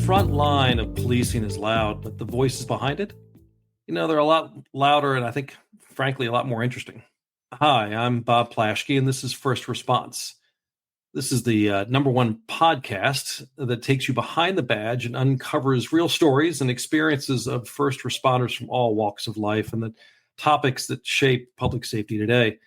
front line of policing is loud, but the voices behind it, they're a lot louder and I think, frankly, a lot more interesting. Hi, I'm Bob Plaschke, and this is First Response. This is the number one podcast that takes you behind the badge and uncovers real stories and experiences of first responders from all walks of life and the topics that shape public safety today.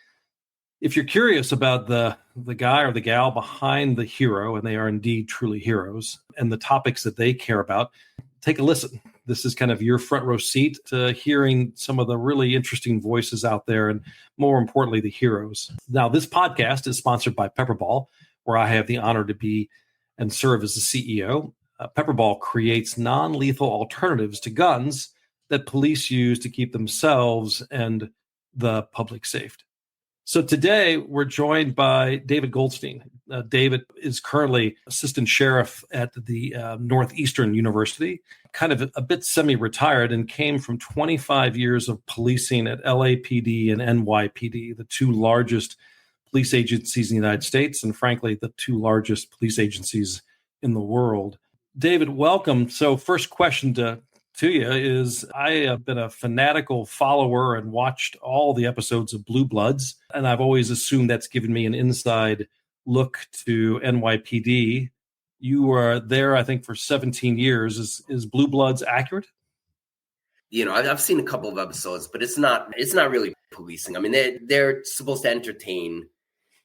If you're curious about the guy or the gal behind the hero, and they are indeed truly heroes, and the topics that they care about, take a listen. This is kind of your front row seat to hearing some of the really interesting voices out there, and more importantly, the heroes. Now, this podcast is sponsored by PepperBall, where I have the honor to be and serve as the CEO. PepperBall creates non-lethal alternatives to guns that police use to keep themselves and the public safe. So today we're joined by David Goldstein. David is currently assistant sheriff at the Northeastern University, kind of a bit semi-retired, and came from 25 years of policing at LAPD and NYPD, the two largest police agencies in the United States, and frankly, the two largest police agencies in the world. David, welcome. So first question to you is, I have been a fanatical follower and watched all the episodes of Blue Bloods, and I've always assumed that's given me an inside look to NYPD. You were there, I think, for 17 years. Is Blue Bloods accurate? I've seen a couple of episodes, but it's not really policing. I mean, they're supposed to entertain.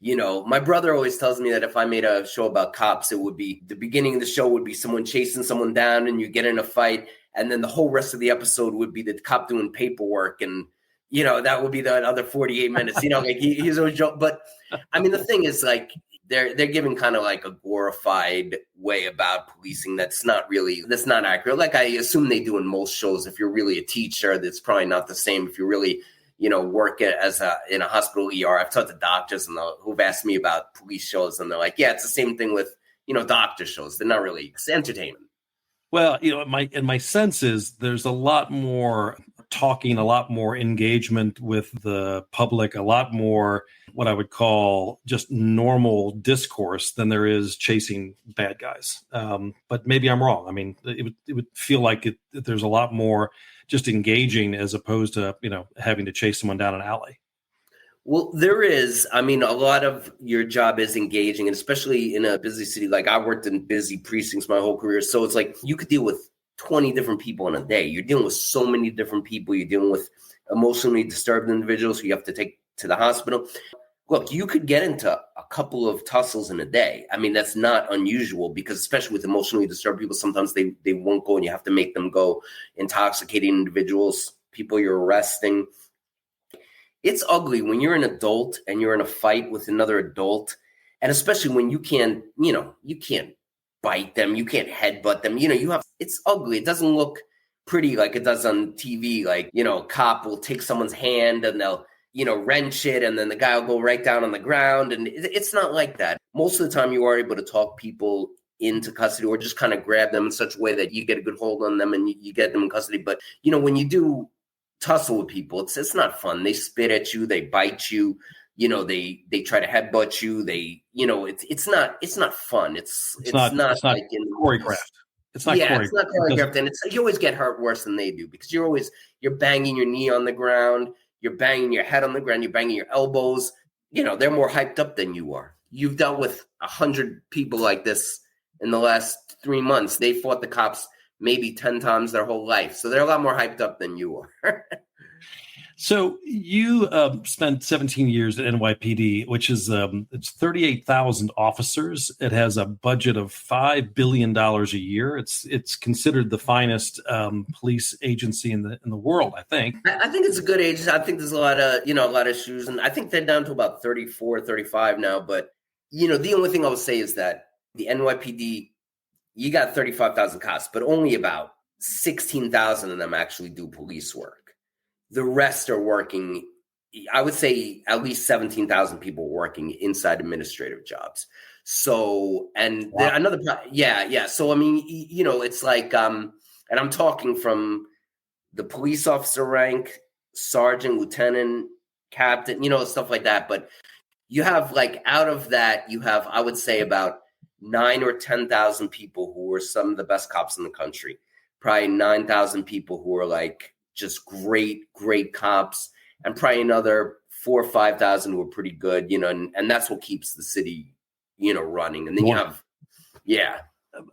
My brother always tells me that if I made a show about cops, it would be the beginning of the show would be someone chasing someone down and you get in a fight. And then the whole rest of the episode would be the cop doing paperwork. And, that would be the other 48 minutes, he's always joking. But I mean, the thing is, like, they're giving kind of like a glorified way about policing. That's not accurate. Like I assume they do in most shows. If you're really a teacher, that's probably not the same. If you really, work in a hospital ER. I've talked to doctors who've asked me about police shows, and they're like, yeah, it's the same thing with, doctor shows. They're not really, it's entertainment. Well, my sense is there's a lot more talking, a lot more engagement with the public, a lot more what I would call just normal discourse than there is chasing bad guys. But maybe I'm wrong. I mean, it would feel like there's a lot more just engaging as opposed to, having to chase someone down an alley. Well, there is. I mean, a lot of your job is engaging, and especially in a busy city. Like I worked in busy precincts my whole career. So it's like you could deal with 20 different people in a day. You're dealing with so many different people. You're dealing with emotionally disturbed individuals who you have to take to the hospital. Look, you could get into a couple of tussles in a day. I mean, that's not unusual because especially with emotionally disturbed people, sometimes they won't go and you have to make them go. Intoxicating individuals, people you're arresting. It's ugly when you're an adult and you're in a fight with another adult. And especially when you can't bite them, you can't headbutt them. It's ugly. It doesn't look pretty like it does on TV. Like, cop will take someone's hand and they'll, wrench it, and then the guy will go right down on the ground. And it's not like that. Most of the time you are able to talk people into custody or just kind of grab them in such a way that you get a good hold on them and you get them in custody. But, when you do tussle with people, it's not fun. They spit at you, they bite you, they try to headbutt you. It's not fun. It's not like in choreographed. It's not choreographed. It's not choreographed, and you always get hurt worse than they do because you're banging your knee on the ground, you're banging your head on the ground, you're banging your elbows. They're more hyped up than you are. You've dealt with 100 people like this in the last 3 months. They fought the cops maybe 10 times their whole life. So they're a lot more hyped up than you are. So you spent 17 years at NYPD, which is it's 38,000 officers. It has a budget of $5 billion a year. It's considered the finest police agency in the world, I think. I think it's a good agency. I think there's a lot of issues, and I think they're down to about 34, 35 now. But the only thing I would say is that the NYPD, you got 35,000 cops, but only about 16,000 of them actually do police work. The rest are working, I would say at least 17,000 people working inside administrative jobs. So, and wow. So, I mean, it's like, and I'm talking from the police officer rank, sergeant, lieutenant, captain, stuff like that. But you have out of that, you have, I would say about 9 or 10,000 people who were some of the best cops in the country. Probably 9,000 people who were like just great cops, and probably another 4,000 or 5,000 who were pretty good, and that's what keeps the city, running. And then you have,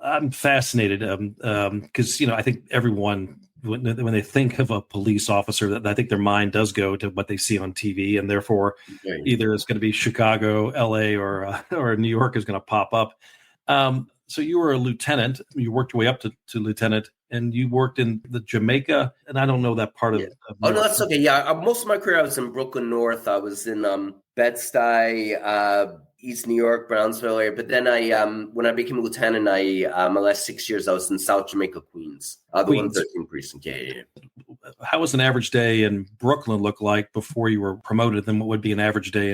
I'm fascinated because, I think everyone, when they think of a police officer, that I think their mind does go to what they see on TV, and therefore either it's going to be Chicago, LA, or New York is going to pop up. So you were a lieutenant. You worked your way up to lieutenant, and you worked in the Jamaica, and I don't know that part of. Oh, no, that's okay. Yeah, most of my career I was in Brooklyn North. I was in Bed-Stuy, East New York, Brownsville area. But then when I became a lieutenant, my last 6 years I was in South Jamaica, Queens, the 113 precinct. Yeah. How was an average day in Brooklyn look like before you were promoted? Then what would be an average day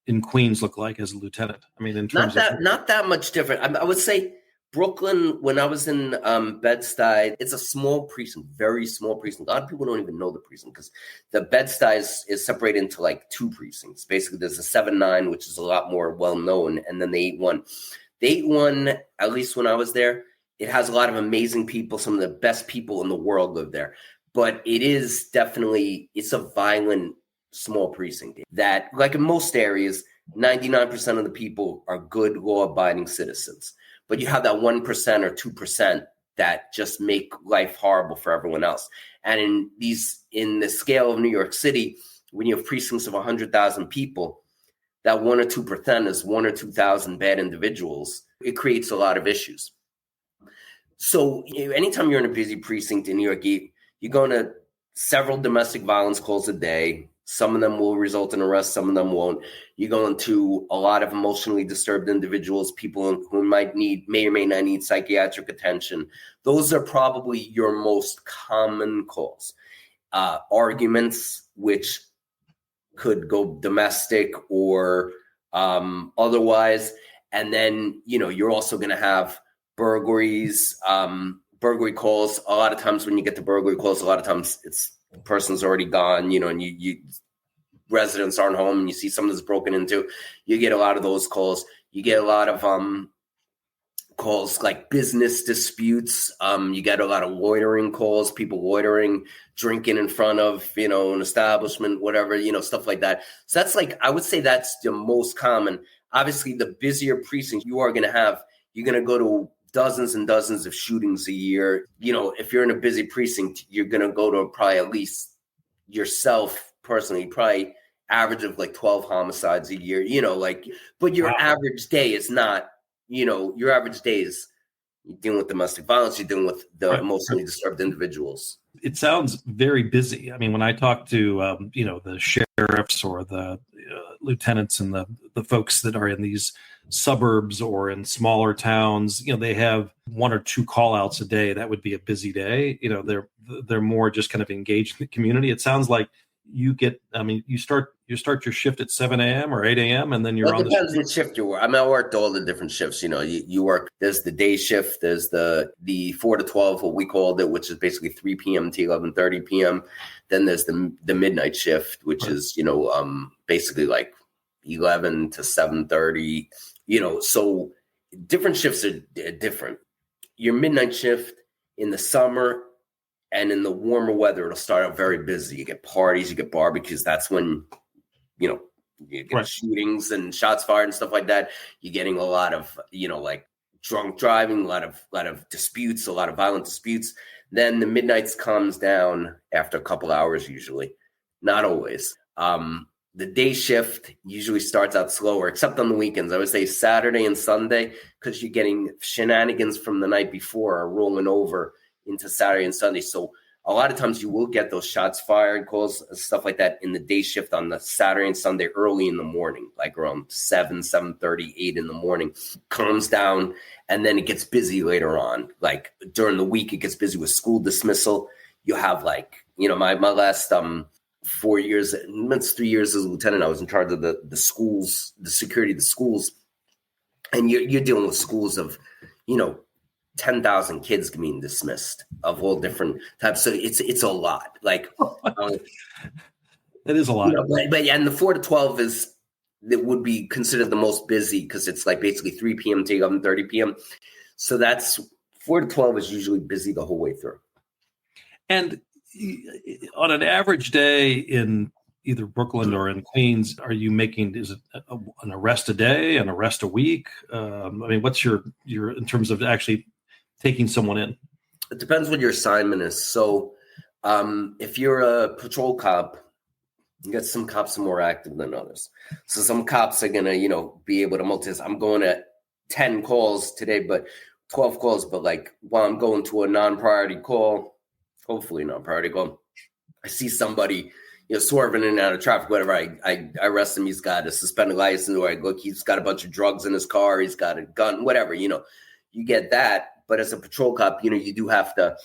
in Queens look like as a lieutenant? I mean, in terms not that much different. I would say Brooklyn, when I was in Bed-Stuy, it's a small precinct, very small precinct. A lot of people don't even know the precinct because the Bed-Stuy is separated into like 2 precincts. Basically, there's a 7-9, which is a lot more well-known, and then the 8-1. The 8-1, at least when I was there, it has a lot of amazing people. Some of the best people in the world live there. But it is definitely, it's a violent, small precinct that, like in most areas, 99% of the people are good, law-abiding citizens. But you have that 1% or 2% that just make life horrible for everyone else. And in the scale of New York City, when you have precincts of 100,000 people, that 1 or 2% is 1 or 2,000 bad individuals. It creates a lot of issues. So anytime you're in a busy precinct in New York, you're going to several domestic violence calls a day. Some of them will result in arrest. Some of them won't. You go into a lot of emotionally disturbed individuals, people who may or may not need psychiatric attention. Those are probably your most common calls. Arguments, which could go domestic or otherwise. And then, you're also going to have burglaries, burglary calls. A lot of times when you get to burglary calls, a lot of times it's the person's already gone, and you residents aren't home, and you see someone that's broken into. You get a lot of those calls. You get a lot of calls like business disputes. You get a lot of loitering calls, people loitering, drinking in front of, an establishment, whatever, stuff like that. So that's I would say that's the most common. Obviously, the busier precinct you're going to go to dozens and dozens of shootings a year. If you're in a busy precinct, you're going to go to probably at least yourself personally, probably average of 12 homicides a year, but your average day is not, your average day is you're dealing with domestic violence, you're dealing with the emotionally disturbed individuals. It sounds very busy. I mean, when I talk to, the sheriffs or the lieutenants and the folks that are in these suburbs or in smaller towns, they have 1 or 2 call outs a day. That would be a busy day. They're more just kind of engaged in the community. It sounds like you start your shift at 7 a.m. or 8 a.m. and then you're on the depends what shift you work. I worked all the different shifts. You work, there's the day shift, there's the 4 to 12, what we called it, which is basically 3 p.m. to 11:30 p.m. Then there's the midnight shift, which is, basically 11 to 7:30. So different shifts are different. Your midnight shift in the summer and in the warmer weather, it'll start out very busy. You get parties, you get barbecues. That's when, you get shootings and shots fired and stuff like that. You're getting a lot of, drunk driving, a lot of disputes, a lot of violent disputes. Then the midnights comes down after a couple hours, usually, not always. The day shift usually starts out slower, except on the weekends. I would say Saturday and Sunday, because you're getting shenanigans from the night before are rolling over into Saturday and Sunday. So a lot of times you will get those shots fired calls, stuff like that in the day shift on the Saturday and Sunday early in the morning, like around 7:30, 8 in the morning. Calms down, and then it gets busy later on. Like during the week, it gets busy with school dismissal. You have my last 4 years, it's 3 years as a lieutenant, I was in charge of the schools, the security of the schools. And you're dealing with schools of, 10,000 kids being dismissed of all different types. So it's a lot. It is a lot. But and the 4 to 12 is that would be considered the most busy because it's like basically 3 p.m. to 11:30 p.m. So that's 4 to 12 is usually busy the whole way through. And on an average day in either Brooklyn or in Queens, are you making, is it an arrest a day, an arrest a week? I mean, what's your in terms of actually taking someone in? It depends what your assignment is. So if you're a patrol cop, you got some cops are more active than others. So some cops are going to, be able to multitask. I'm going at 10 calls today, but 12 calls. But like while I'm going to a non-priority call, hopefully non-priority call, I see somebody, swerving in and out of traffic, whatever. I arrest him. He's got a suspended license, or I look, he's got a bunch of drugs in his car. He's got a gun, whatever, you get that. But as a patrol cop, you do have to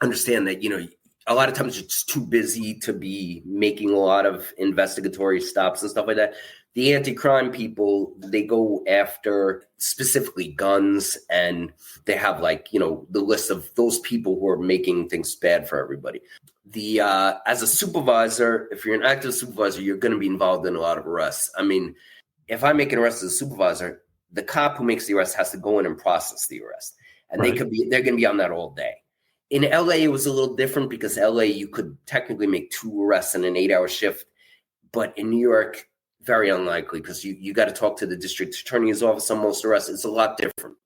understand that, a lot of times you're just too busy to be making a lot of investigatory stops and stuff like that. The anti-crime people, they go after specifically guns, and they have the list of those people who are making things bad for everybody. As a supervisor, if you're an active supervisor, you're going to be involved in a lot of arrests. I mean, if I make an arrest as a supervisor, the cop who makes the arrest has to go in and process the arrest, and Right. they're going to be on that all day. In LA, it was a little different because LA, you could technically make 2 arrests in an 8-hour shift. But in New York, very unlikely because you got to talk to the district attorney's office on most arrests. It's a lot different.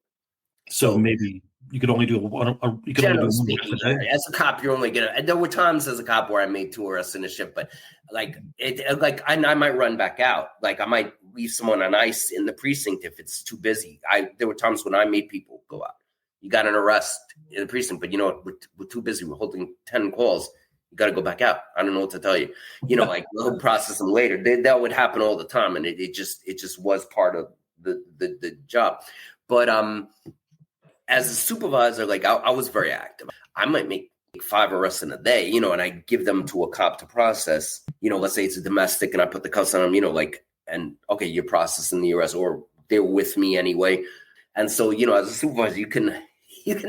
So maybe you could only do one. You could only do one arrest a day. As a cop, you're only gonna. And there were times as a cop where I made 2 arrests in a shift, but I might run back out. Like I might leave someone on ice in the precinct if it's too busy. There were times when I made people go out. You got an arrest in the precinct, but we're too busy. We're holding 10 calls. You got to go back out. I don't know what to tell you. We'll process them later. That would happen all the time, and it just was part of the job. But as a supervisor, I was very active. I might make 5 arrests in a day, and I give them to a cop to process. Let's say it's a domestic, and I put the cuffs on them. And okay, you're processing the arrest, or they're with me anyway. And so, as a supervisor, you can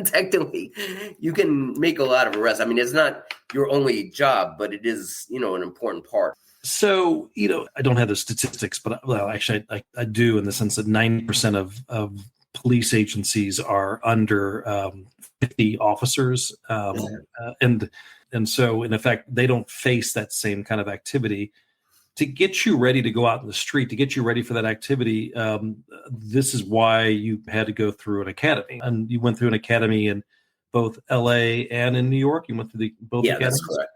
technically, you can make a lot of arrests. I mean, it's not your only job, but it is, an important part. So, I don't have the statistics, but actually I do, in the sense that 90% of police agencies are under 50 officers. And so in effect, they don't face that same kind of activity. To get you ready to go out in the street, to get you ready for that activity, this is why you had to go through an academy. And you went through an academy in both LA and in New York. You went through both academies? That's correct.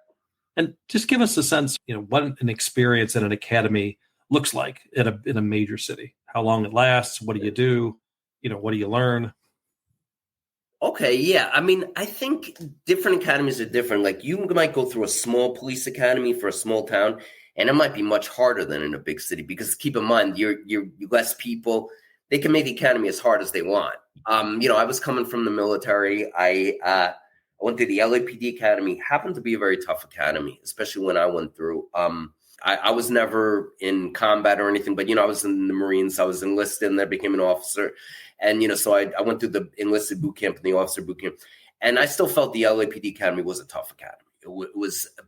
And just give us a sense, what an experience at an academy looks like in a major city. How long it lasts, what do you do, what do you learn? Okay, yeah. I mean, I think different academies are different. Like you might go through a small police academy for a small town, and it might be much harder than in a big city because keep in mind, you're less people. They can make the academy as hard as they want. I was coming from the military. I went through the LAPD academy. Happened to be a very tough academy, especially when I went through. I was never in combat or anything, but I was in the Marines. I was enlisted, and I became an officer. And so I went through the enlisted boot camp and the officer boot camp, and I still felt the LAPD academy was a tough academy.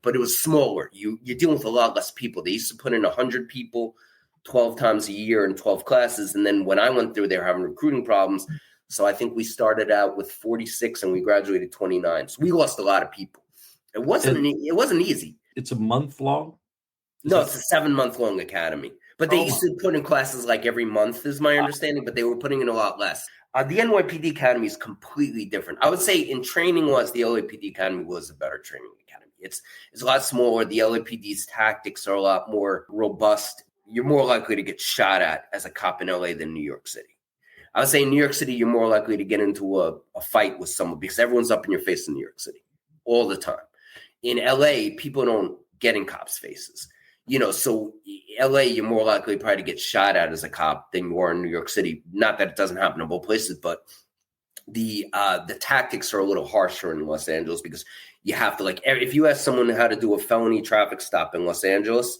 But it was smaller. You're dealing with a lot less people. They used to put in 100 people 12 times a year in 12 classes. And then when I went through, they were having recruiting problems. So I think we started out with 46 and we graduated 29. So we lost a lot of people. It wasn't easy. It's a month long? No, it's a 7-month long academy. But they used to put in classes like every month is my understanding, but they were putting in a lot less. The NYPD Academy is completely different. I would say in training-wise, the LAPD Academy was a better training academy. It's a lot smaller. The LAPD's tactics are a lot more robust. You're more likely to get shot at as a cop in LA than New York City. I would say in New York City, you're more likely to get into a fight with someone because everyone's up in your face in New York City all the time. In LA, people don't get in cops' faces. So LA, you're more likely probably to get shot at as a cop than you are in New York City. Not that it doesn't happen in both places, but the tactics are a little harsher in Los Angeles because you have to if you ask someone how to do a felony traffic stop in Los Angeles,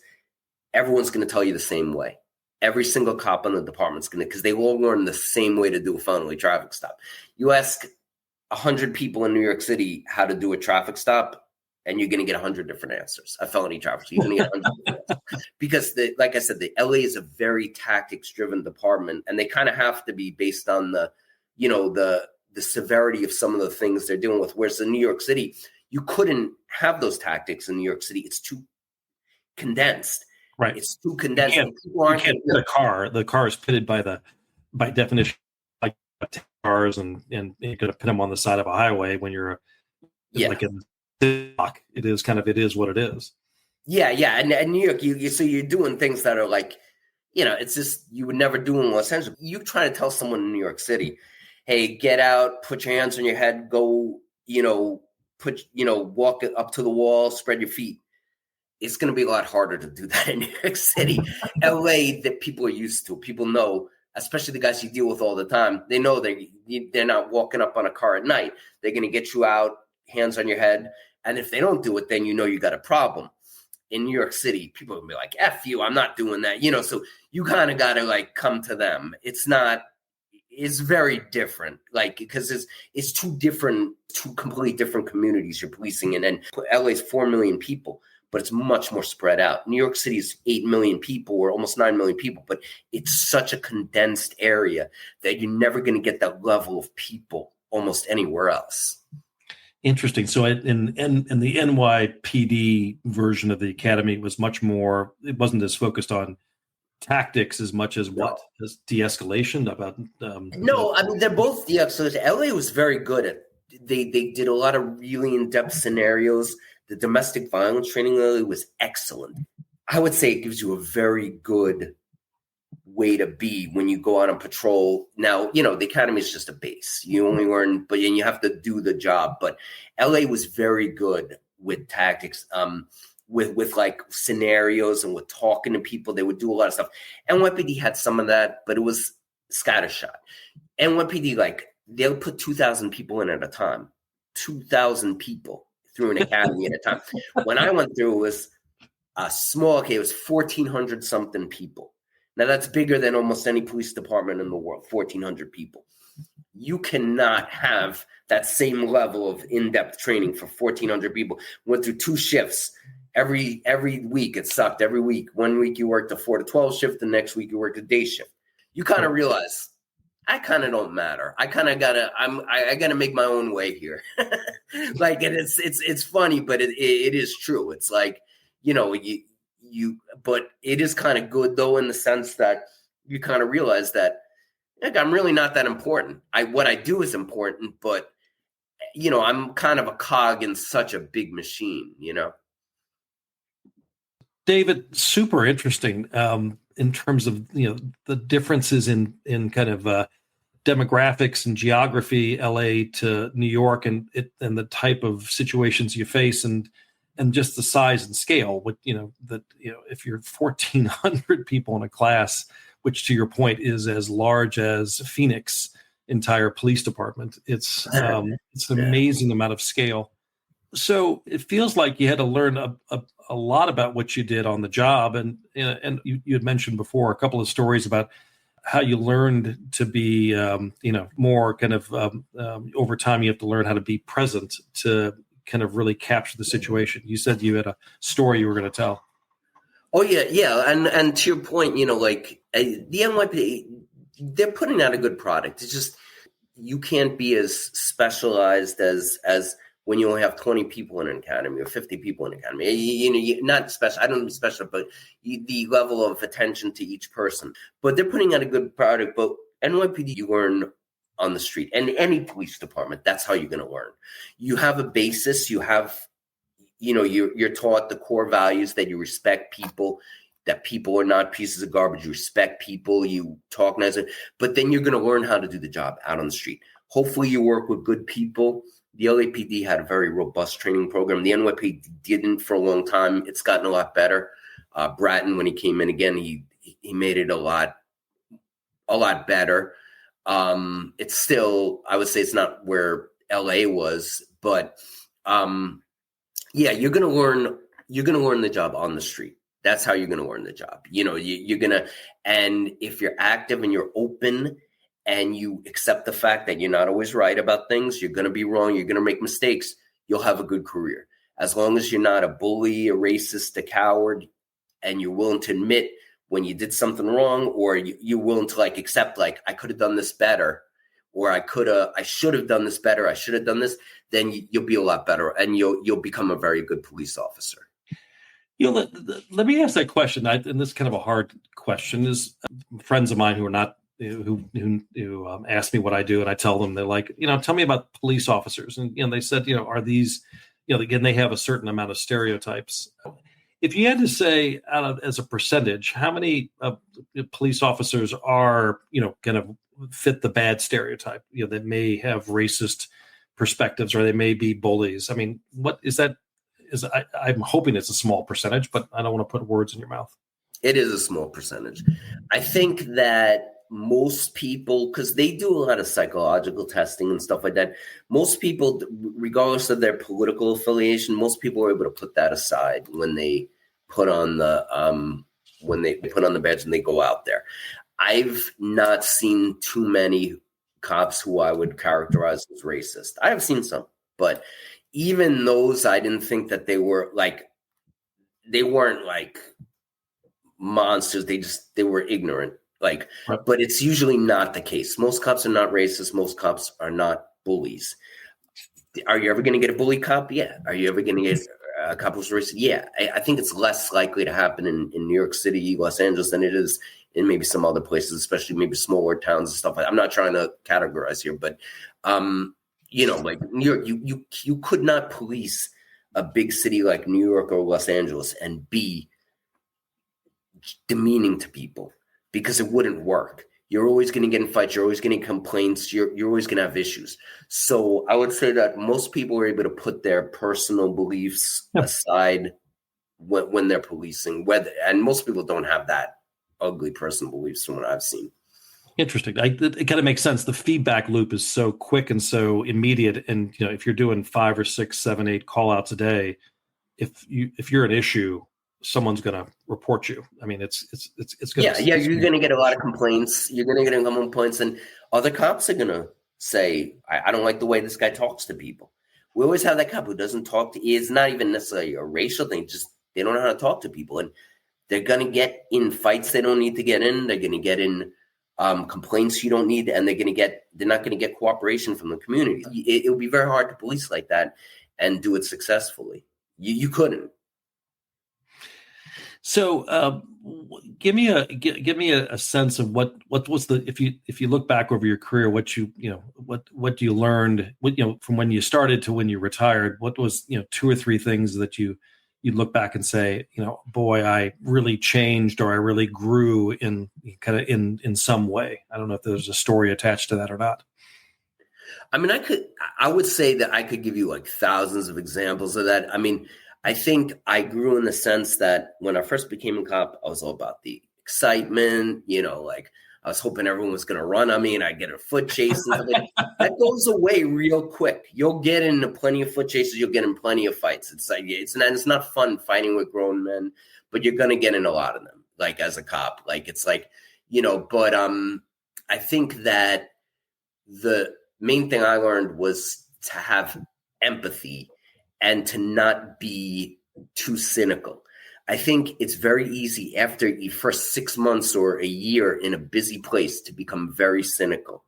everyone's going to tell you the same way. Every single cop in the department's going to, because they all learn the same way to do a felony traffic stop. You ask 100 people in New York City how to do a traffic stop, and you're going to get 100 different answers. A felony charge, you're going to get 100 different answers. Because, like I said, the LA is a very tactics-driven department, and they kind of have to be based on the severity of some of the things they're dealing with. Whereas in New York City, you couldn't have those tactics in New York City. It's too condensed. Right. It's too condensed. You can't pit a car. The car is pitted by definition, like cars, and you're going to put them on the side of a highway when you're like in the block. It is what it is. Yeah. And New York, so you're doing things that are like, it's just you would never do in Los Angeles. You try to tell someone in New York City, hey, get out, put your hands on your head, go, walk up to the wall, spread your feet. It's going to be a lot harder to do that in New York City. LA, that people are used to. People know, especially the guys you deal with all the time, they know they're not walking up on a car at night. They're going to get you out, hands on your head. And if they don't do it, then you got a problem. In New York City, people will be like, F you, I'm not doing that. So you kind of got to like come to them. It's very different, like, because it's two completely different communities you're policing in. And LA's 4 million people, but it's much more spread out. New York City is 8 million people, or almost 9 million people, but it's such a condensed area that you're never going to get that level of people almost anywhere else. Interesting. So in the NYPD version of the academy, it was much more, it wasn't as focused on tactics as much as as de-escalation about. No, I mean, they're both de-escalation. LA was very good at, they did a lot of really in-depth scenarios. The domestic violence training really was excellent. I would say it gives you a very good way to be when you go out on patrol. Now, the academy is just a base. You only learn, and you have to do the job. But LA was very good with tactics, with like scenarios and with talking to people. They would do a lot of stuff. NYPD had some of that, but it was scattershot. NYPD, like, they'll put 2,000 people in at a time. 2,000 people through an academy at a time. When I went through, it was it was 1,400 something people. Now that's bigger than almost any police department in the world, 1,400 people. You cannot have that same level of in-depth training for 1,400 people. Went through 2 shifts. Every week it sucked. Every week. 1 week you worked a 4 to 12 shift. The next week you worked a day shift. You kind of realize, I kind of don't matter. I kind of I gotta make my own way here. Like, and it's funny, but it is true. It's like, but it is kind of good though, in the sense that you kind of realize that, like, I'm really not that important. What I do is important, but I'm kind of a cog in such a big machine, David, super interesting in terms of the differences in kind of demographics and geography, LA to New York, and the type of situations you face, and just the size and scale. If you're 1,400 people in a class, which to your point is as large as Phoenix entire police department, it's an amazing amount of scale. So it feels like you had to learn a lot about what you did on the job, and you had mentioned before a couple of stories about how you learned to be, more kind of over time. You have to learn how to be present to kind of really capture the situation. You said you had a story you were going to tell. Oh yeah, and to your point, like the NYPD, they're putting out a good product. It's just you can't be as specialized as when you only have 20 people in an academy or 50 people in an academy. You're not special. I don't mean special, but the level of attention to each person. But they're putting out a good product. But NYPD, you learn on the street. And any police department, that's how you're going to learn. You have a basis. You have, you're taught the core values that you respect people, that people are not pieces of garbage. You respect people. You talk nice. But then you're going to learn how to do the job out on the street. Hopefully you work with good people. The LAPD had a very robust training program. The NYPD didn't for a long time. It's gotten a lot better. Bratton, when he came in again, he made it a lot better. It's still, I would say, it's not where LA was, but you're gonna learn the job on the street. That's how you're gonna learn the job. You're gonna, and if you're active and you're open, and you accept the fact that you're not always right about things, you're going to be wrong, you're going to make mistakes, you'll have a good career. as long as you're not a bully, a racist, a coward, and you're willing to admit when you did something wrong, or you're willing to like accept, like, I could have done this better, or I should have done this better, I should have done this, then you'll be a lot better, and you'll become a very good police officer. Let me ask that question. And this is kind of a hard question. Is friends of mine who are not who ask me what I do, and I tell them, they're like, tell me about police officers, and they said, are these, again, they have a certain amount of stereotypes. If you had to say, as a percentage, how many police officers are, going to fit the bad stereotype, that may have racist perspectives, or they may be bullies? I mean, what is that? I'm hoping it's a small percentage, but I don't want to put words in your mouth. It is a small percentage. I think that most people, because they do a lot of psychological testing and stuff like that, most people, regardless of their political affiliation, most people are able to put that aside when they put on the badge and they go out there. I've not seen too many cops who I would characterize as racist. I have seen some, but even those, I didn't think that they weren't like monsters. They were ignorant. Right. But it's usually not the case. Most cops are not racist. Most cops are not bullies. Are you ever going to get a bully cop? Yeah. Are you ever going to get a cop who's racist? Yeah. I think it's less likely to happen in New York City, Los Angeles, than it is in maybe some other places, especially maybe smaller towns and stuff like that. I'm not trying to categorize here, but like New York, you could not police a big city like New York or Los Angeles and be demeaning to people, because it wouldn't work. You're always going to get in fights. You're always going to get complaints. You're always going to have issues. So I would say that most people are able to put their personal beliefs aside when they're policing. And most people don't have that ugly personal beliefs from what I've seen. Interesting. It kind of makes sense. The feedback loop is so quick and so immediate. And if you're doing 5 or 6, 7, 8 call outs a day, if you're an issue, someone's going to report you. I mean, it's going to. Yeah. You're going to get a lot of complaints. You're going to get a lot of complaints, and other cops are going to say, I don't like the way this guy talks to people. We always have that cop who doesn't talk to. It's not even necessarily a racial thing. Just they don't know how to talk to people, and they're going to get in fights they don't need to get in. They're going to get in complaints you don't need, and they're not going to get cooperation from the community. It would be very hard to police like that and do it successfully. You couldn't. So, give me a sense of what was the, if you look back over your career, what you learned, from when you started to when you retired, what was 2 or 3 things that you look back and say, boy, I really changed, or I really grew in some way. I don't know if there's a story attached to that or not. I mean, I would say that I could give you like thousands of examples of that. I mean, I think I grew in the sense that when I first became a cop, I was all about the excitement, like I was hoping everyone was going to run on me and I'd get a foot chase. That goes away real quick. You'll get into plenty of foot chases. You'll get in plenty of fights. It's like, it's not fun fighting with grown men, but you're going to get in a lot of them, like as a cop. Like, it's like, but I think that the main thing I learned was to have empathy and to not be too cynical. I think it's very easy after your first 6 months or a year in a busy place to become very cynical.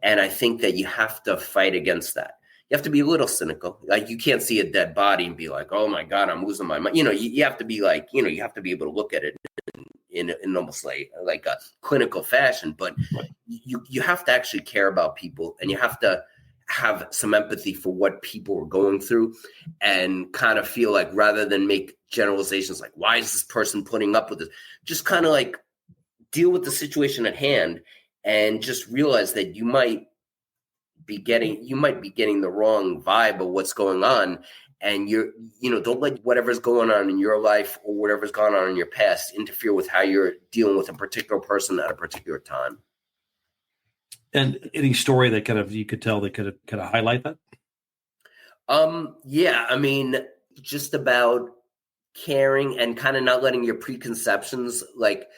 And I think that you have to fight against that. You have to be a little cynical. Like, you can't see a dead body and be like, oh my God, I'm losing my mind. You have to be like, you have to be able to look at it in almost like a clinical fashion. But you have to actually care about people, and you have to have some empathy for what people are going through, and kind of feel like, rather than make generalizations like, why is this person putting up with this? Just kind of like deal with the situation at hand, and just realize that you might be getting the wrong vibe of what's going on. And don't let whatever's going on in your life or whatever's gone on in your past interfere with how you're dealing with a particular person at a particular time. And any story that you could tell that could highlight that? Yeah, I mean, just about caring and kind of not letting your preconceptions, like,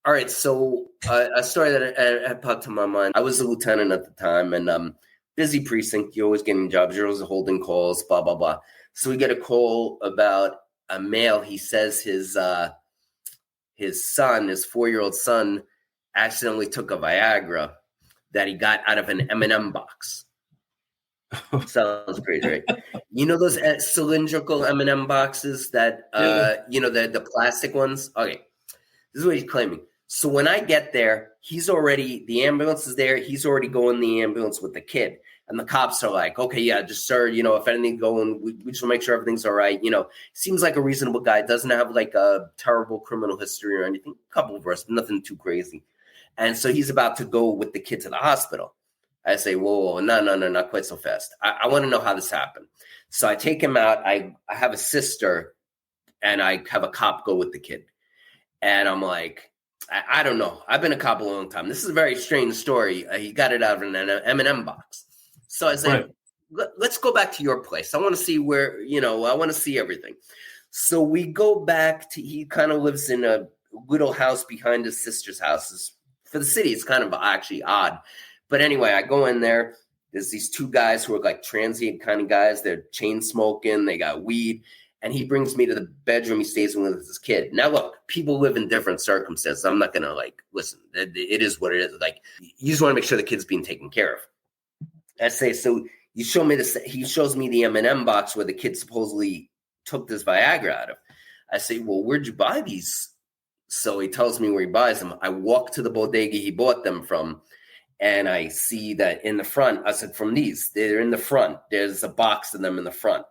all right, so a story that had popped to my mind. I was a lieutenant at the time, and busy precinct. You're always getting jobs. You're always holding calls, blah, blah, blah. So we get a call about a male. He says his son, his 4-year-old son, accidentally took a Viagra that he got out of an M&M box. Sounds great, right? You know those cylindrical M&M boxes that, the plastic ones? Okay, this is what he's claiming. So when I get there, the ambulance is there. He's already going in the ambulance with the kid. And the cops are like, okay, yeah, just, sir, if anything's going, we just want to make sure everything's all right. Seems like a reasonable guy. Doesn't have like a terrible criminal history or anything. A couple of us, but nothing too crazy. And so he's about to go with the kid to the hospital. I say, whoa, no, not quite so fast. I want to know how this happened. So I take him out. I have a sister, and I have a cop go with the kid. And I'm like, I don't know. I've been a cop a long time. This is a very strange story. He got it out of an M&M box. So I said, let's go back to your place. I want to see where, I want to see everything. So we go back to, he kind of lives in a little house behind his sister's houses. For the city, it's kind of actually odd. But anyway, I go in there. There's these two guys who are like transient kind of guys. They're chain smoking. They got weed. And he brings me to the bedroom. He stays with his kid. Now, look, people live in different circumstances. I'm not going to listen, it is what it is. Like, you just want to make sure the kid's being taken care of. I say, so you show me this. He shows me the M&M box where the kid supposedly took this Viagra out of. I say, well, where'd you buy these? So he tells me where he buys them. I walk to the bodega he bought them from. And I see that in the front, I said, from these, they're in the front. There's a box of them in the front.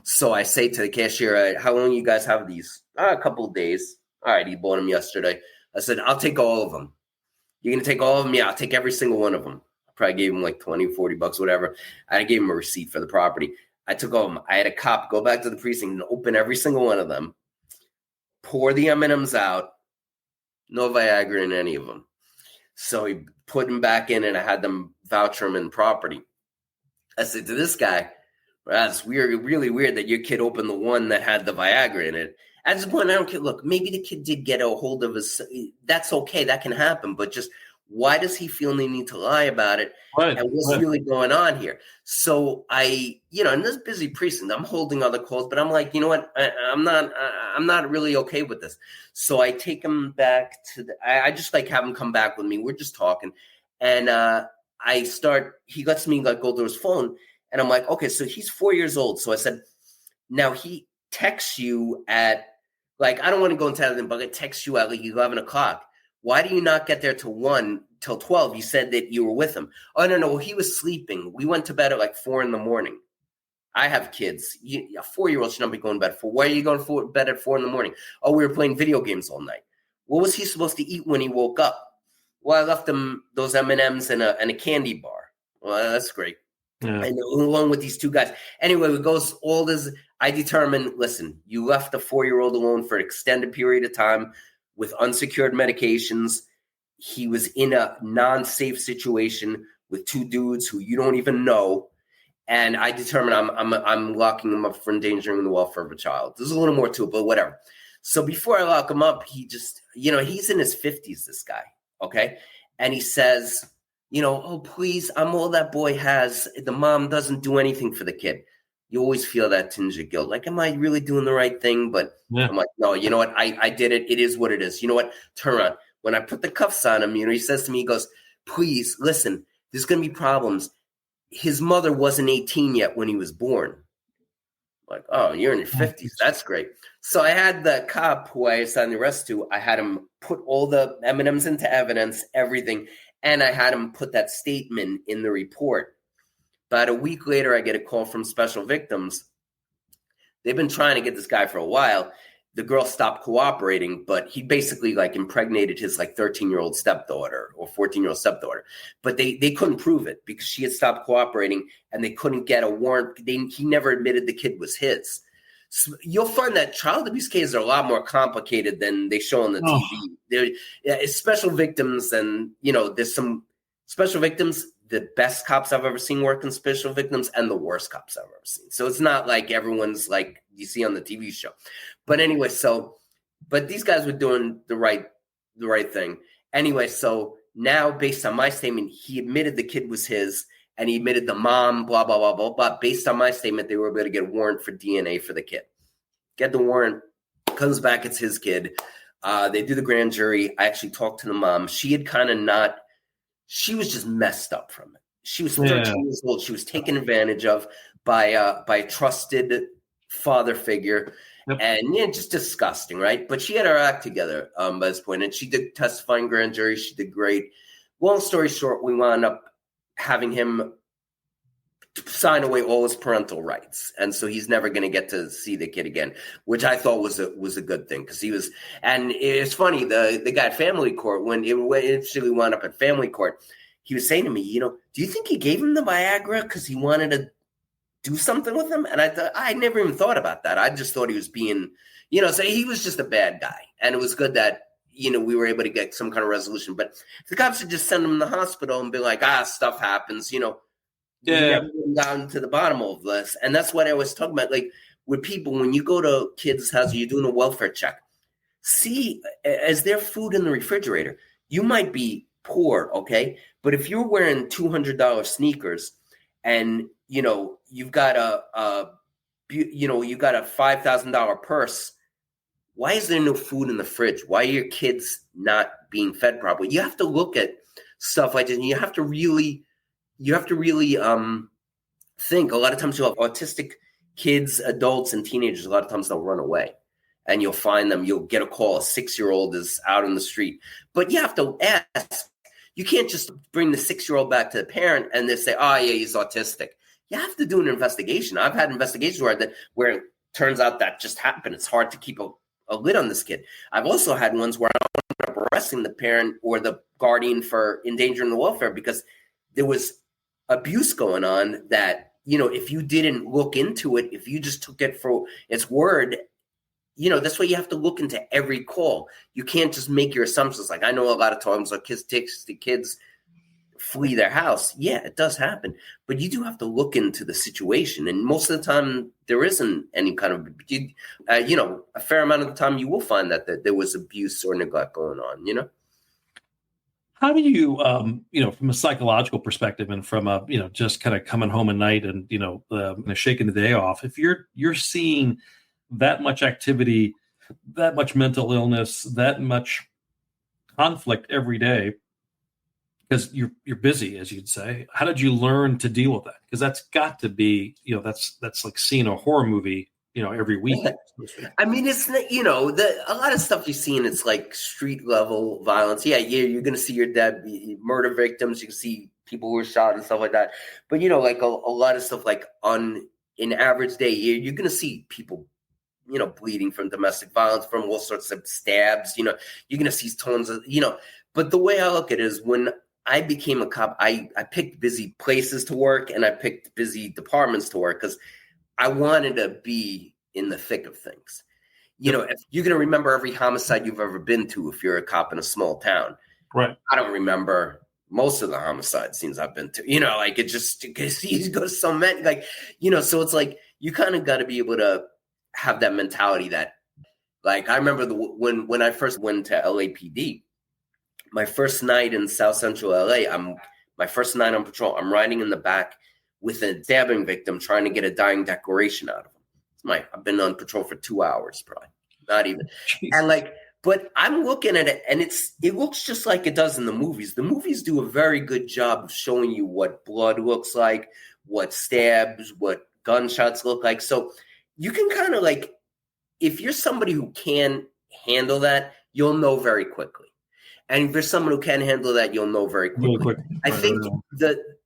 So I say to the cashier, how long you guys have these? A couple of days. All right, he bought them yesterday. I said, I'll take all of them. You're going to take all of them? Yeah, I'll take every single one of them. I probably gave him like 20, 40 bucks, whatever. I gave him a receipt for the property. I took all of them. I had a cop go back to the precinct and open every single one of them, pour the M&Ms out, no Viagra in any of them. So he put them back in, and I had them voucher them in property. I said to this guy, that's weird, really weird that your kid opened the one that had the Viagra in it. At this point, I don't care. Look, maybe the kid did get a hold of his. That's okay. That can happen. But just why does he feel the need to lie about it? Right, and what's really going on here? So in this busy precinct, I'm holding other calls, but I'm like, you know what? I'm not really okay with this. So I take him back to I just have him come back with me. We're just talking. And he lets me go to his phone. And I'm like, okay, so he's 4 years old. So I said, now he texts you at, I don't want to go into everything, but it texts you at 11 o'clock. Why do you not get there till 12? You said that you were with him. Oh, no, well, he was sleeping. We went to bed at 4 a.m. I have kids. A 4-year-old should not be going to bed at 4. Why are you going to bed at 4 a.m? Oh, we were playing video games all night. What was he supposed to eat when he woke up? Well, I left him those M&Ms and a candy bar. Well, that's great. Yeah. And along with these two guys. Anyway, it goes all this. I determined, listen, you left the 4-year-old alone for an extended period of time with unsecured medications. He was in a non-safe situation with two dudes who you don't even know. And I determined I'm locking him up for endangering the welfare of a child. There's a little more to it, but whatever. So before I lock him up, he just, he's in his 50s, this guy. Okay. And he says, oh, please, I'm all that boy has. The mom doesn't do anything for the kid. You always feel that tinge of guilt. Am I really doing the right thing? But yeah. I'm like, no, you know what? I did it. It is what it is. You know what? Turn around. When I put the cuffs on him, he says to me, he goes, please, listen, there's going to be problems. His mother wasn't 18 yet when he was born. Like, oh, you're in your 50s. That's great. So I had the cop who I assigned the arrest to, I had him put all the M&Ms into evidence, everything. And I had him put that statement in the report. About a week later, I get a call from Special Victims. They've been trying to get this guy for a while. The girl stopped cooperating, but he basically impregnated his 13-year-old stepdaughter or 14-year-old stepdaughter. But they couldn't prove it because she had stopped cooperating and they couldn't get a warrant. He never admitted the kid was his. So you'll find that child abuse cases are a lot more complicated than they show on the TV. It's Special Victims, and there's some Special Victims. The best cops I've ever seen work in Special Victims, and the worst cops I've ever seen. So it's not like everyone's like you see on the TV show. But anyway, but these guys were doing the right thing. Anyway, so now based on my statement, he admitted the kid was his. and he admitted the mom, blah, blah, blah, blah, blah. Based on my statement, they were able to get a warrant for DNA for the kid. Get the warrant, comes back, it's his kid. They do the grand jury. I actually talked to the mom. She had she was just messed up from it. She was 13 years old. She was taken advantage of by a trusted father figure. Yep. And just disgusting, right? But she had her act together by this point, and she did testify in grand jury. She did great. Long story short, we wound up having him sign away all his parental rights, and so he's never going to get to see the kid again, which I thought was a good thing, because he was. And it's funny, the guy at family court, when it eventually wound up at family court, he was saying to me, do you think he gave him the Viagra because he wanted to do something with him? And I thought, I never even thought about that. I just thought he was being, so he was just a bad guy, and it was good that we were able to get some kind of resolution. But the cops would just send him to the hospital and be like, stuff happens, We never get down to the bottom of this. And that's what I was talking about. Like, with people, when you go to kids' houses, you're doing a welfare check. See, is there food in the refrigerator? You might be poor, okay? But if you're wearing $200 sneakers and, you've got a $5,000 purse, why is there no food in the fridge? Why are your kids not being fed properly? You have to look at stuff like this, and you have to really think. A lot of times you'll have autistic kids, adults, and teenagers. A lot of times they'll run away, and you'll find them. You'll get a call. A 6-year-old is out in the street, but you have to ask. You can't just bring the 6-year-old back to the parent and they say, "Oh yeah, he's autistic." You have to do an investigation. I've had investigations where it turns out that just happened. It's hard to keep a lid on this kid. I've also had ones where I ended up arresting the parent or the guardian for endangering the welfare because there was abuse going on that, if you didn't look into it, if you just took it for its word, that's why you have to look into every call. You can't just make your assumptions. Like, I know a lot of times like kids flee their house. Yeah, it does happen. But you do have to look into the situation. And most of the time, there isn't any kind of, a fair amount of the time, you will find that there was abuse or neglect going on, How do you, from a psychological perspective and from a, just kind of coming home at night and, shaking the day off, if you're seeing that much activity, that much mental illness, that much conflict every day, because you're busy, as you'd say, how did you learn to deal with that? Because that's got to be, that's like seeing a horror movie, every week. I mean, it's a lot of stuff you've seen. It's like street level violence. Yeah, you're going to see your dead murder victims. You can see people who were shot and stuff like that. But like a lot of stuff, like on an average day, you're going to see people, bleeding from domestic violence, from all sorts of stabs. You're going to see tons of, But the way I look at it is, when I became a cop, I picked busy places to work and I picked busy departments to work because I wanted to be in the thick of things. If you're going to remember every homicide you've ever been to if you're a cop in a small town. Right. I don't remember most of the homicide scenes I've been to. It just goes so many. So it's like you kind of got to be able to have that mentality that, like, I remember when I first went to LAPD, my first night in South Central LA, my first night on patrol, I'm riding in the back with a stabbing victim trying to get a dying declaration out of him. I've been on patrol for 2 hours, probably. Not even. Jeez. And but I'm looking at it and it looks just like it does in the movies. The movies do a very good job of showing you what blood looks like, what stabs, what gunshots look like. So you can kind of if you're somebody who can handle that, you'll know very quickly. And if you're someone who can handle that, you'll know very quickly. Really quick. I think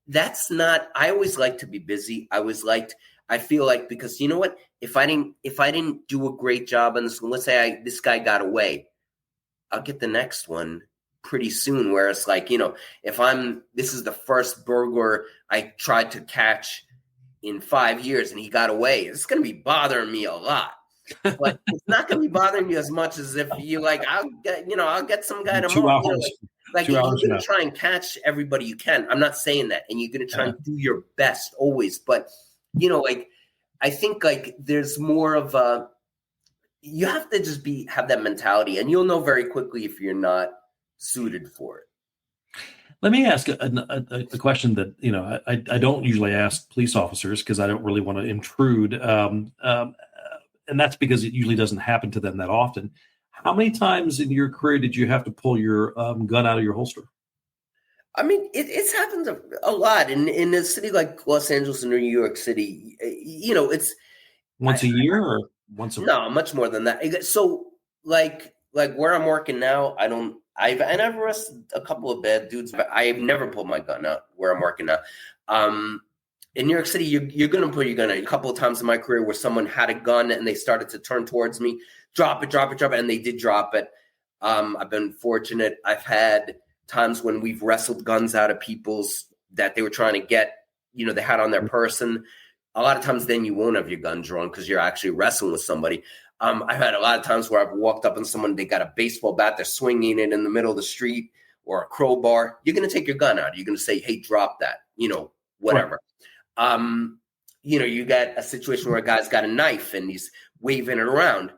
that's not. I always like to be busy. I feel like, because you know what? If I didn't do a great job on this, let's say this guy got away, I'll get the next one pretty soon. Where it's if this is the first burglar I tried to catch in 5 years and he got away, it's going to be bothering me a lot. But it's not going to be bothering you as much as if you I'll get some guy tomorrow. 2 hours. You're going to try and catch everybody you can. I'm not saying that, and you're going to try and do your best always. But I think there's more of you have to just have that mentality, and you'll know very quickly if you're not suited for it. Let me ask a question that I don't usually ask police officers because I don't really want to intrude, and that's because it usually doesn't happen to them that often. How many times in your career did you have to pull your gun out of your holster? I mean, it's happened a lot in a city like Los Angeles and New York City. It's once a year or once a no, much more than that. So like where I'm working now, I've arrested a couple of bad dudes, but I've never pulled my gun out where I'm working now. In New York City, you're going to pull your gun out. A couple of times in my career where someone had a gun and they started to turn towards me, drop it, and they did drop it. I've been fortunate. I've had times when we've wrestled guns out of people's that they were trying to get, they had on their person. A lot of times then you won't have your gun drawn because you're actually wrestling with somebody. I've had a lot of times where I've walked up on someone, they got a baseball bat, they're swinging it in the middle of the street or a crowbar. You're going to take your gun out. You're going to say, hey, drop that, whatever. Right. You got a situation where a guy's got a knife and he's waving it around.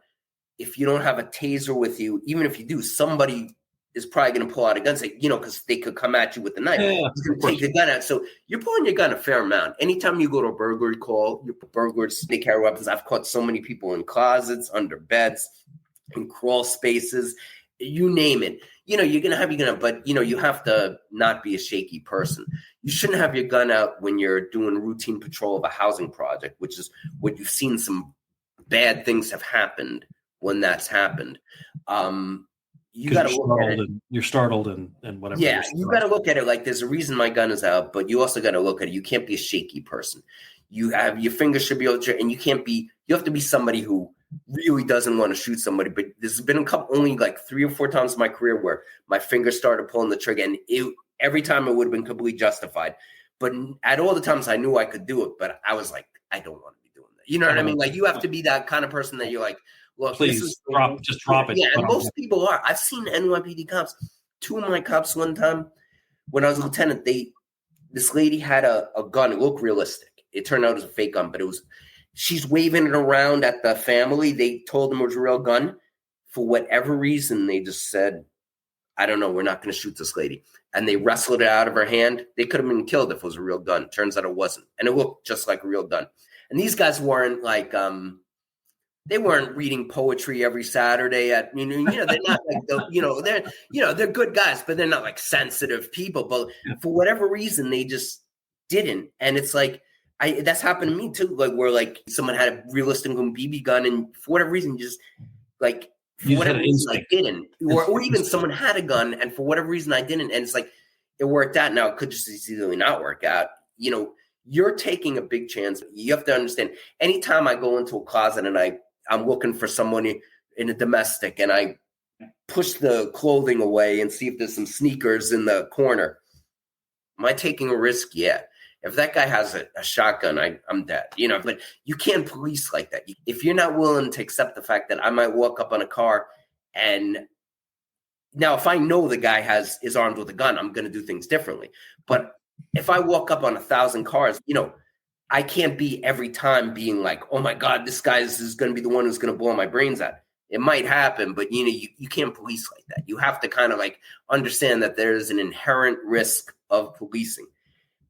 If you don't have a taser with you, even if you do, somebody is probably going to pull out a gun, say, because they could come at you with the knife. Yeah, you're going to take the gun out. So you're pulling your gun a fair amount. Anytime you go to a burglary call, burglars, they carry weapons. I've caught so many people in closets, under beds, in crawl spaces, you name it. You're going to have your gun out, but, you have to not be a shaky person. You shouldn't have your gun out when you're doing routine patrol of a housing project, which is what you've seen some bad things have happened when that's happened. You got to look at it. You're startled and whatever. Yeah, you got to look at it like there's a reason my gun is out, but you also got to look at it. You can't be a shaky person. You have your fingers should be out, and you have to be somebody who really doesn't want to shoot somebody. But there's been only like 3 or 4 times in my career where my fingers started pulling the trigger, and every time it would have been completely justified. But at all the times I knew I could do it, but I was like, I don't want to be doing that. You know what I mean? Like you have to be that kind of person that you're like, look, please drop it. Yeah, and most people are. I've seen NYPD cops. 2 of my cops one time when I was a lieutenant, this lady had a gun. It looked realistic. It turned out it was a fake gun, but she's waving it around at the family. They told them it was a real gun. For whatever reason, they just said, I don't know, we're not going to shoot this lady. And they wrestled it out of her hand. They could have been killed if it was a real gun. Turns out it wasn't. And it looked just like a real gun. And these guys weren't like, they weren't reading poetry every Saturday at, they're not like, they're good guys, but they're not like sensitive people. But for whatever reason, they just didn't. And it's like, that's happened to me too. Like where like someone had a realistic BB gun and for whatever reason, just like, for whatever reason I didn't, or even someone had a gun and for whatever reason I didn't. And it's like, it worked out. Now it could just easily not work out. You're taking a big chance. You have to understand anytime I go into a closet and I'm looking for someone in a domestic and I push the clothing away and see if there's some sneakers in the corner. Am I taking a risk? Yeah. If that guy has a shotgun, I'm dead, but you can't police like that. If you're not willing to accept the fact that I might walk up on a car and now if I know the guy is armed with a gun, I'm going to do things differently. But if I walk up on 1,000 cars, I can't be every time being like, oh my God, this guy is going to be the one who's going to blow my brains out. It might happen, but you can't police like that. You have to kind of like understand that there's an inherent risk of policing.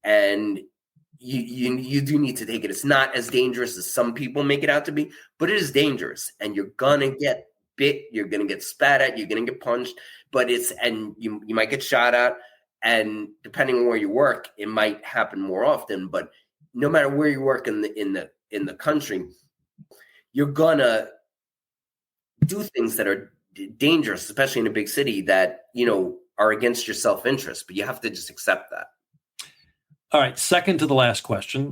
And you do need to take it. It's not as dangerous as some people make it out to be, but it is dangerous. And you're going to get bit. You're going to get spat at. You're going to get punched. But you might get shot at. And depending on where you work, it might happen more often. But no matter where you work in the country, you're going to do things that are dangerous, especially in a big city that, are against your self-interest. But you have to just accept that. All right. Second to the last question.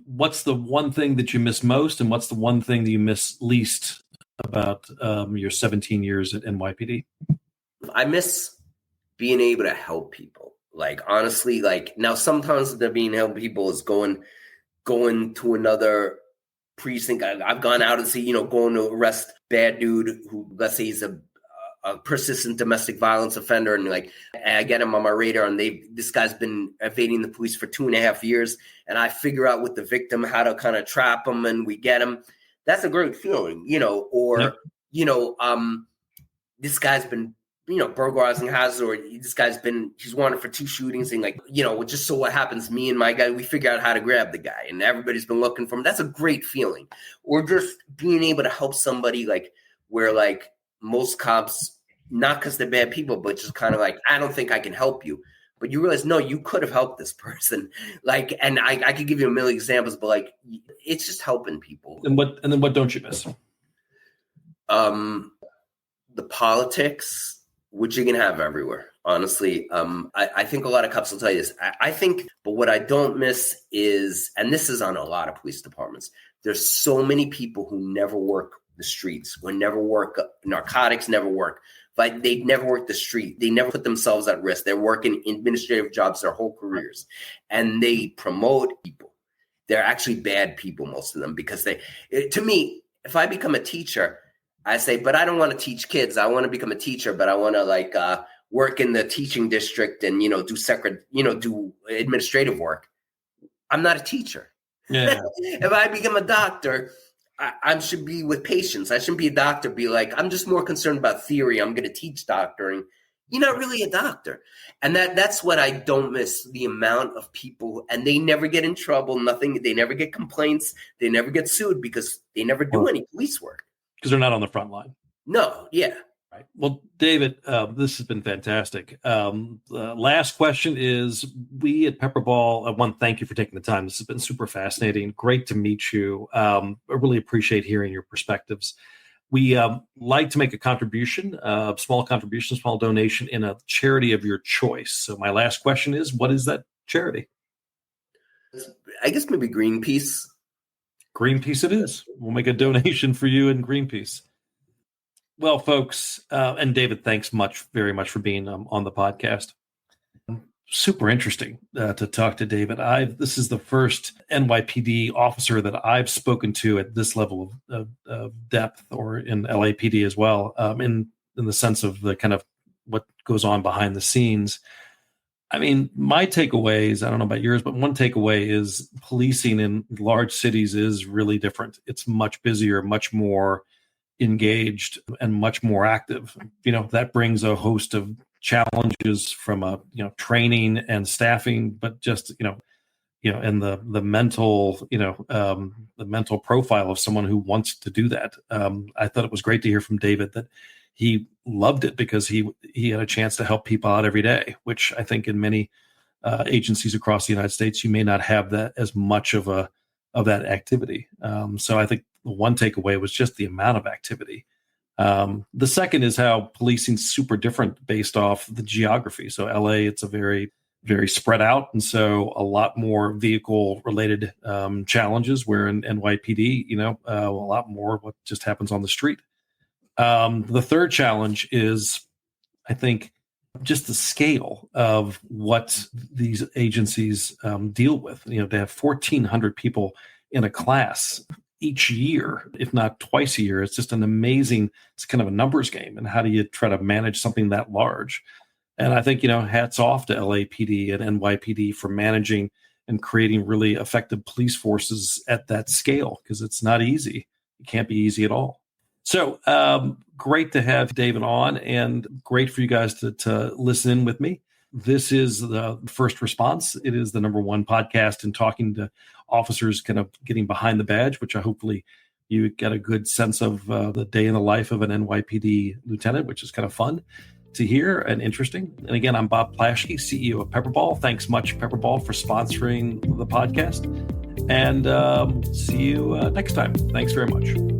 What's the one thing that you miss most and what's the one thing that you miss least about your 17 years at NYPD? I miss being able to help people. Like, honestly, like now sometimes the being help people is going to another precinct. I've gone out and see, going to arrest bad dude who, let's say he's a persistent domestic violence offender. And like, I get him on my radar and this guy's been evading the police for 2.5 years. And I figure out with the victim how to kind of trap him and we get him. That's a great feeling, or, this guy's been burglarizing houses, or this guy's he's wanted for 2 shootings, and just so what happens, me and my guy, we figure out how to grab the guy, and everybody's been looking for him. That's a great feeling. Or just being able to help somebody, where most cops, not because they're bad people, but just kind of I don't think I can help you. But you realize, no, you could have helped this person. And I could give you a million examples, but it's just helping people. And then what don't you miss? The politics, which you can have everywhere. Honestly, I think a lot of cops will tell you this. I think, but what I don't miss is, and this is on a lot of police departments, there's so many people who never work the streets, who never work, narcotics never work. They never work the street. They never put themselves at risk. They're working administrative jobs their whole careers, and they promote people. They're actually bad people, most of them, because to me, if I become a teacher, I say, but I don't want to teach kids. I want to become a teacher, but I want to work in the teaching district and, do administrative work. I'm not a teacher. Yeah. If I become a doctor, I should be with patients. I shouldn't be a doctor, I'm just more concerned about theory. I'm going to teach doctoring. You're not really a doctor. And that's what I don't miss, the amount of people, and they never get in trouble, nothing. They never get complaints. They never get sued because they never do any police work. Because they're not on the front line. No, yeah. Right. Well, David, this has been fantastic. The last question is, we at PepperBall, I want to thank you for taking the time. This has been super fascinating. Great to meet you. I really appreciate hearing your perspectives. We like to make a contribution, small donation in a charity of your choice. So my last question is, what is that charity? I guess maybe Greenpeace. Greenpeace it is. We'll make a donation for you in Greenpeace. Well, folks, and David, thanks very much for being on the podcast. Super interesting to talk to David. This is the first NYPD officer that I've spoken to at this level of depth, or in LAPD as well, in the sense of the kind of what goes on behind the scenes. I mean, my takeaways, I don't know about yours, but one takeaway is policing in large cities is really different. It's much busier, much more engaged, and much more active. That brings a host of challenges from training and staffing, but just and the mental the mental profile of someone who wants to do that. I thought it was great to hear from David that he loved it because he had a chance to help people out every day, which I think in many agencies across the United States, you may not have that as much of that activity. So I think the one takeaway was just the amount of activity. The second is how policing is super different based off the geography. So LA, it's a very, very spread out. And so a lot more vehicle related challenges, where in NYPD, a lot more what just happens on the street. The third challenge is, I think, just the scale of what these agencies deal with. To have 1,400 people in a class each year, if not twice a year, it's just an amazing, it's kind of a numbers game. And how do you try to manage something that large? And I think, hats off to LAPD and NYPD for managing and creating really effective police forces at that scale, because it's not easy. It can't be easy at all. So great to have David on, and great for you guys to listen in with me. This is the First Response. It is the number one podcast in talking to officers, kind of getting behind the badge, which I hopefully you get a good sense of the day in the life of an NYPD lieutenant, which is kind of fun to hear and interesting. And again, I'm Bob Plaschke, CEO of PepperBall. Thanks much, PepperBall, for sponsoring the podcast. And see you next time. Thanks very much.